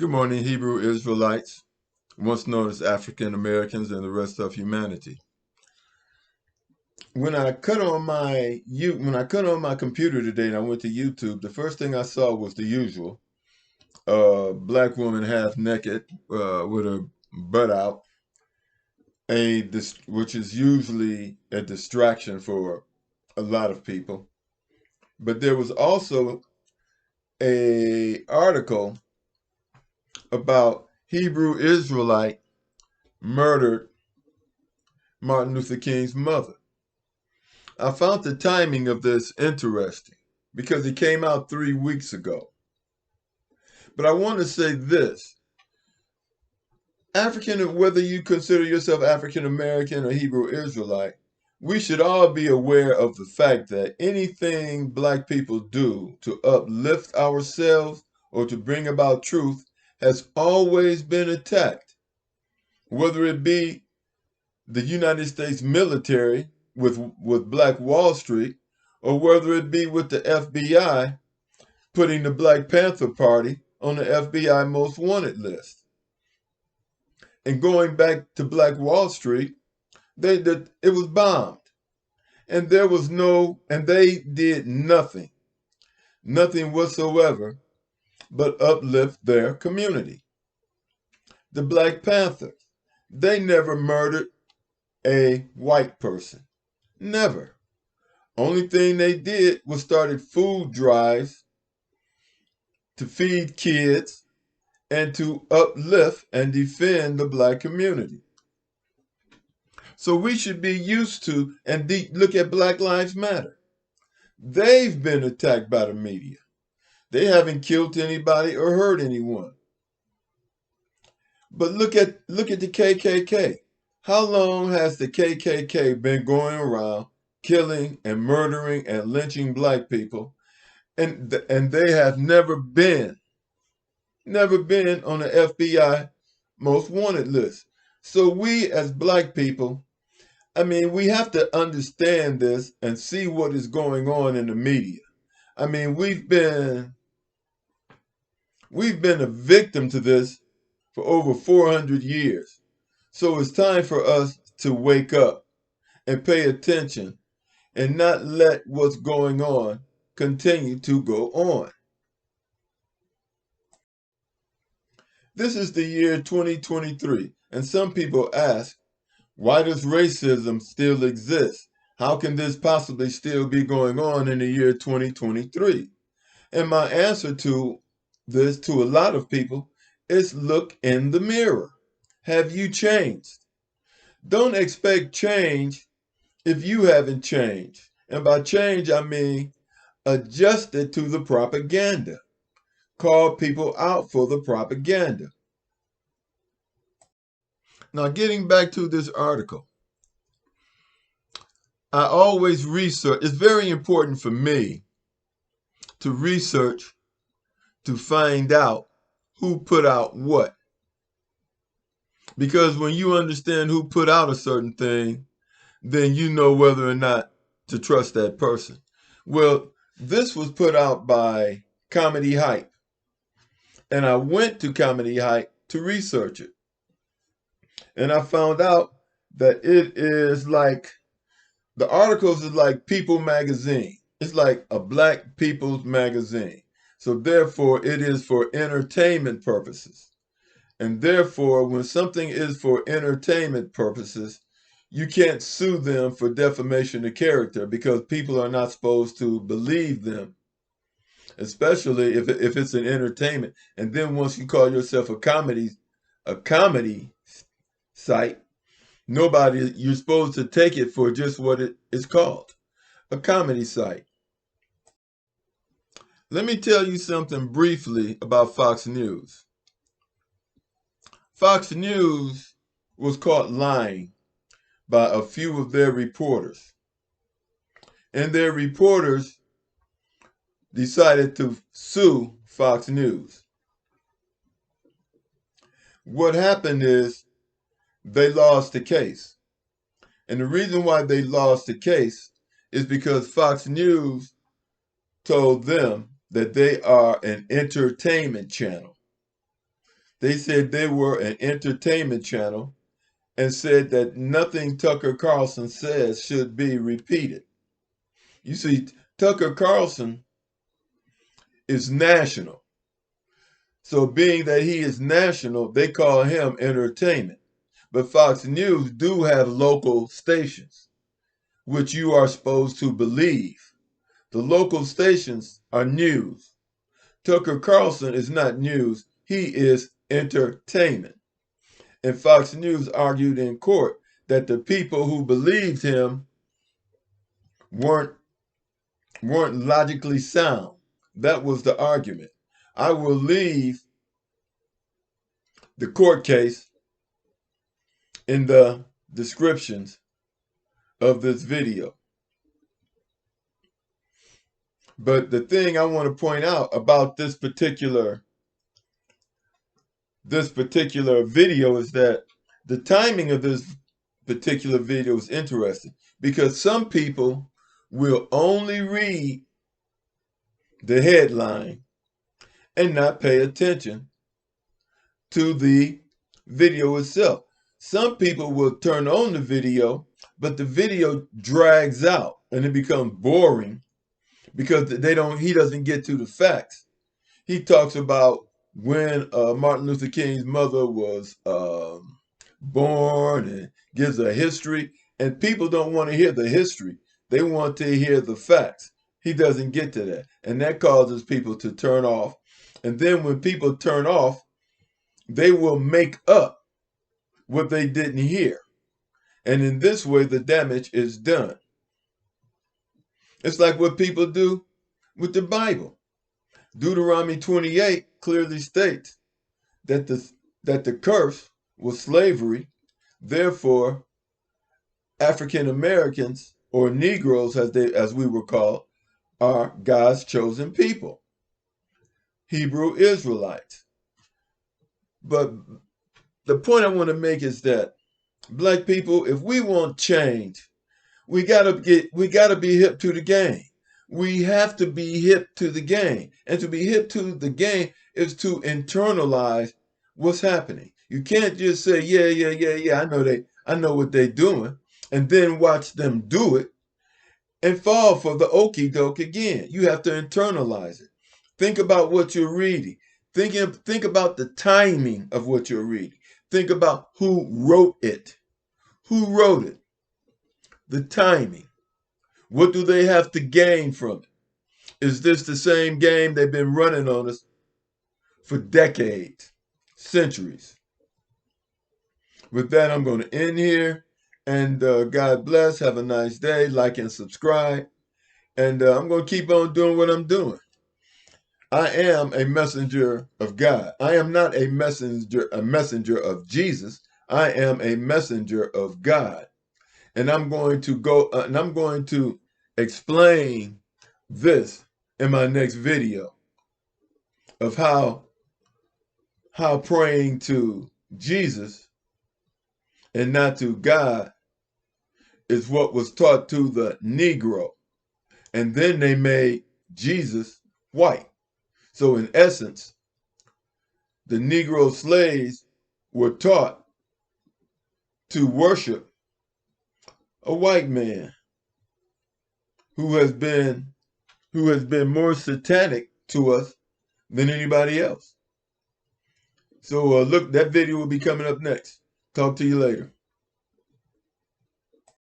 Good morning, Hebrew Israelites, once known as African Americans and the rest of humanity. When I cut on my computer today and I went to YouTube, the first thing I saw was the usual black woman half naked with her butt out, which is usually a distraction for a lot of people. But there was also a article about Hebrew Israelite murdered Martin Luther King's mother. I found the timing of this interesting because it came out 3 weeks ago. But I want to say this. Whether you consider yourself African American or Hebrew Israelite, we should all be aware of the fact that anything black people do to uplift ourselves or to bring about truth has always been attacked. Whether it be the United States military with Black Wall Street, or whether it be with the FBI putting the Black Panther Party on the FBI most wanted list. And going back to Black Wall Street, it was bombed. And they did nothing whatsoever but uplift their community. The Black Panthers, they never murdered a white person. Never. Only thing they did was started food drives to feed kids and to uplift and defend the black community. So we should be used to and look at Black Lives Matter. They've been attacked by the media. They haven't killed anybody or hurt anyone. But look at the KKK. How long has the KKK been going around killing and murdering and lynching black people? And they have never been on the FBI most wanted list. So we as black people, we have to understand this and see what is going on in the media. We've been a victim to this for over 400 years. So it's time for us to wake up and pay attention and not let what's going on continue to go on. This is the year 2023, and some people ask, why does racism still exist? How can this possibly still be going on in the year 2023? And my answer to this, to a lot of people, is look in the mirror. Have you changed? Don't expect change if you haven't changed. And by change, I mean adjusted to the propaganda. Call people out for the propaganda. Now, getting back to this article, I always research. It's very important for me to research to find out who put out what. Because when you understand who put out a certain thing, then you know whether or not to trust that person. Well, this was put out by Comedy Hype. And I went to Comedy Hype to research it. And I found out that it is like, the articles is like People magazine. It's like a black people's magazine. So therefore, it is for entertainment purposes. And therefore, when something is for entertainment purposes, you can't sue them for defamation of character because people are not supposed to believe them, especially if it's an entertainment. And then once you call yourself a comedy site, you're supposed to take it for just what it is called, a comedy site. Let me tell you something briefly about Fox News. Fox News was caught lying by a few of their reporters. And their reporters decided to sue Fox News. What happened is they lost the case. And the reason why they lost the case is because Fox News told them that they are an entertainment channel. They said they were an entertainment channel and said that nothing Tucker Carlson says should be repeated. You see, Tucker Carlson is national. So being that he is national, they call him entertainment. But Fox News do have local stations, which you are supposed to believe. The local stations are news. Tucker Carlson is not news. He is entertainment. And Fox News argued in court that the people who believed him weren't logically sound. That was the argument. I will leave the court case in the descriptions of this video. But the thing I want to point out about this particular video is that the timing of this particular video is interesting because some people will only read the headline and not pay attention to the video itself. Some people will turn on the video, but the video drags out and it becomes boring because he doesn't get to the facts. He talks about when Martin Luther King's mother was born and gives a history, and people don't want to hear the history. They want to hear the facts. He doesn't get to that, and that causes people to turn off. And then when people turn off, they will make up what they didn't hear. And in this way, the damage is done. It's like what people do with the Bible. Deuteronomy 28 clearly states that the curse was slavery. Therefore, African Americans, or Negroes as we were called, are God's chosen people, Hebrew Israelites. But the point I want to make is that black people, if we want change, we gotta be hip to the game. We have to be hip to the game. And to be hip to the game is to internalize what's happening. You can't just say, yeah, I know what they're doing, and then watch them do it and fall for the okie doke again. You have to internalize it. Think about what you're reading. Think about the timing of what you're reading. Think about who wrote it. Who wrote it? The timing. What do they have to gain from it? Is this the same game they've been running on us for decades, centuries? With that, I'm going to end here. And God bless. Have a nice day. Like and subscribe. And I'm going to keep on doing what I'm doing. I am a messenger of God. I am not a messenger of Jesus. I am a messenger of God. And I'm going to go and I'm going to explain this in my next video of how praying to Jesus and not to God is what was taught to the Negro. And then they made Jesus white. So in essence, the Negro slaves were taught to worship a white man who has been more satanic to us than anybody else. So look, that video will be coming up next. Talk to you later.